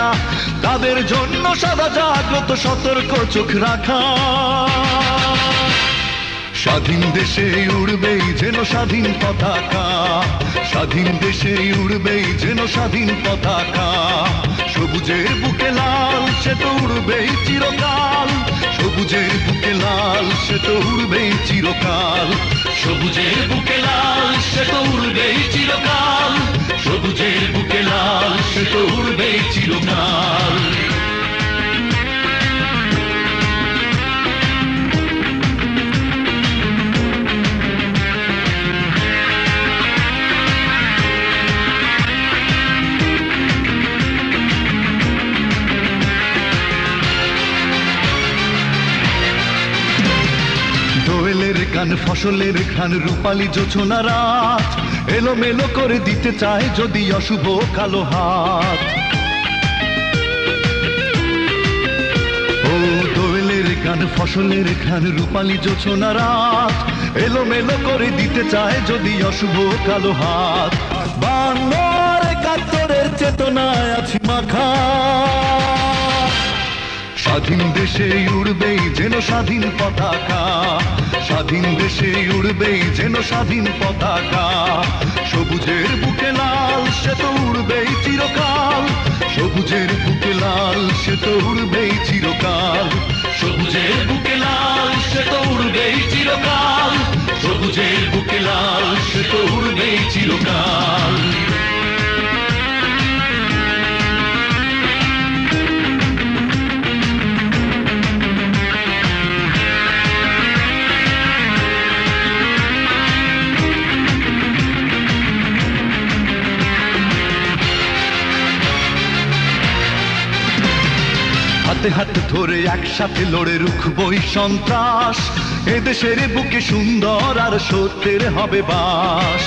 না, তাদের জন্য সদা জাগ্রত সতর্ক চোখ রাখা। স্বাধীন দেশে উড়বেই যেন স্বাধীন পতাকা, স্বাধীন দেশে উড়বেই যেন স্বাধীন পতাকা। সবুজের বুকে লাল সে তো উড়বেই চিরকাল, সবুজের বুকে লাল সে তো উড়বেই চিরকাল, সবুজের বুকে লাল সে তো উড়বেই চিরকাল, সবুজের বুকে লাল সে তো উড়বেই চিরকাল। দোয়েলের গান ফসলের ঘ্রাণ রূপালী জোছনা রাত, এলোমেলো করে দিতে চায় যদি অশুভ কালো হাত। ও দোয়েলের গান ফসলের ঘ্রাণ রূপালী জোছনা রাত, এলোমেলো করে দিতে চায় যদি অশুভ কালো হাত। 52 আর 71 চেতনায় আছি মাখা, স্বাধীন দেশে উড়বেই যেন স্বাধীন পতাকা, স্বাধীন দেশে উড়বেই যেন স্বাধীন পতাকা। সবুজের বুকে লাল সে তো উড়বেই চিরকাল, সবুজের বুকে লাল সে তো উড়বেই চিরকাল, সবুজের বুকে লাল সে তো উড়বেই চিরকাল, সবুজের বুকে লাল সে তো উড়বেই চিরকাল। হাতে হাতে ধরে একসাথে লড়ে রুখবই সন্ত্রাস, এদেশের বুকে সুন্দর আর সত্যের হবে বাস।